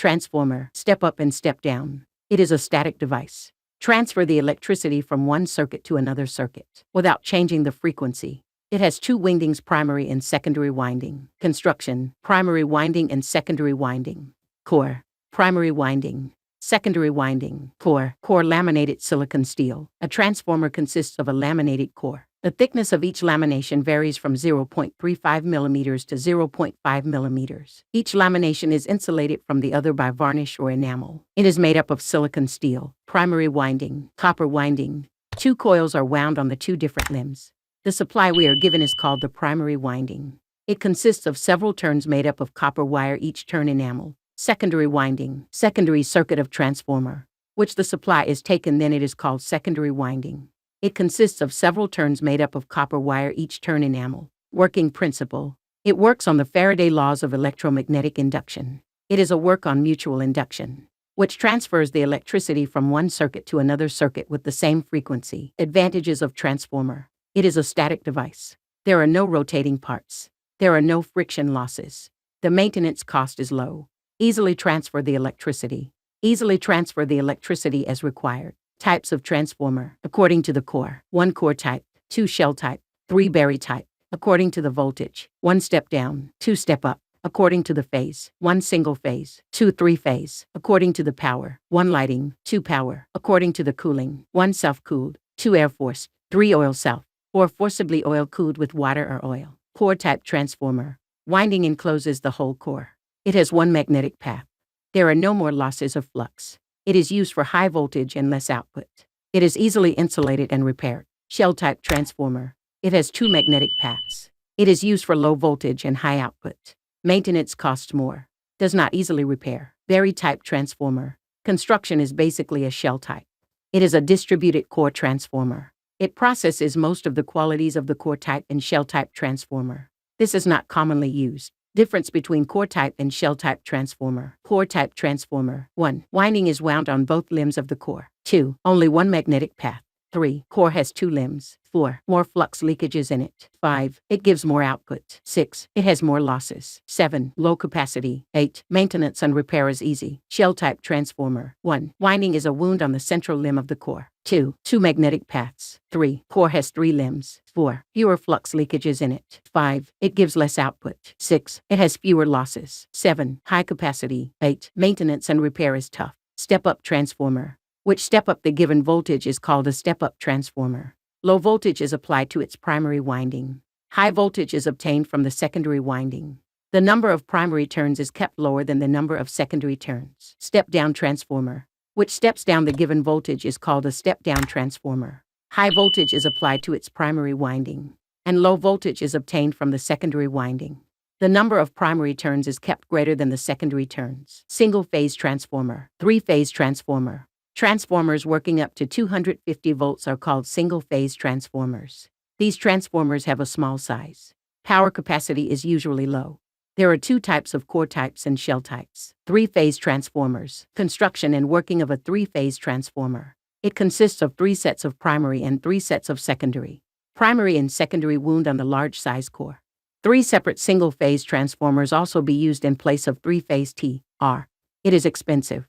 Transformer, step up and step down. It is a static device. Transfer the electricity from one circuit to another circuit without changing the frequency. It has two windings, primary and secondary winding. Construction, primary winding and secondary winding. Core, primary winding. Secondary winding. Core laminated silicon steel. A transformer consists of a laminated core. The thickness of each lamination varies from 0.35 millimeters to 0.5 millimeters. Each lamination is insulated from the other by varnish or enamel. It is made up of silicon steel. Primary winding. Copper winding. Two coils are wound on the two different limbs. The supply we are given is called the primary winding. It consists of several turns made up of copper wire, each turn enamel. Secondary winding, secondary circuit of transformer, which the supply is taken, then it is called secondary winding. It consists of several turns made up of copper wire, each turn enamel. Working principle. It works on the Faraday laws of electromagnetic induction. It is a work on mutual induction, which transfers the electricity from one circuit to another circuit with the same frequency. Advantages of transformer. It is a static device. There are no rotating parts. There are no friction losses. The maintenance cost is low. Easily transfer the electricity. Easily transfer the electricity as required. Types of transformer, according to the core. 1 core type, 2 shell type, 3 berry type, according to the voltage. 1 step down, 2 step up, according to the phase. 1 single phase, 2 3 phase, according to the power. 1 lighting, 2 power, according to the cooling. 1 self-cooled, 2 air-forced, 3 oil-self, 4 forcibly oil-cooled with water or oil. Core type transformer. Winding encloses the whole core. It has 1 magnetic path. There are no more losses of flux. It is used for high voltage and less output. It is easily insulated and repaired. Shell-type transformer. It has 2 magnetic paths. It is used for low voltage and high output. Maintenance costs more. Does not easily repair. Berry-type transformer. Construction is basically a shell type. It is a distributed core transformer. It processes most of the qualities of the core type and shell-type transformer. This is not commonly used. Difference between core type and shell type transformer. Core type transformer. 1. Winding is wound on both limbs of the core. 2. Only 1 magnetic path. 3. Core has 2 limbs. 4. More flux leakages in it. 5. It gives more output. 6. It has more losses. 7. Low capacity. 8. Maintenance and repair is easy. Shell type transformer. 1. Winding is a wound on the central limb of the core. 2. 2 magnetic paths. 3. Core has 3 limbs. 4. Fewer flux leakages in it. 5. It gives less output. 6. It has fewer losses. 7. High capacity. 8. Maintenance and repair is tough. Step-up transformer. Which step up the given voltage is called a step-up transformer. Low voltage is applied to its primary winding. High voltage is obtained from the secondary winding. The number of primary turns is kept lower than the number of secondary turns. Step-down transformer. Which steps down the given voltage is called a step-down transformer. High voltage is applied to its primary winding, and low voltage is obtained from the secondary winding. The number of primary turns is kept greater than the secondary turns. Single-phase transformer. 3-phase transformer. Transformers working up to 250 volts are called single-phase transformers. These transformers have a small size. Power capacity is usually low. There are 2 types of core types and shell types. 3-phase transformers. Construction and working of a 3-phase transformer. It consists of 3 sets of primary and 3 sets of secondary. Primary and secondary wound on the large size core. 3 separate single-phase transformers also be used in place of 3-phase T.R. It is expensive.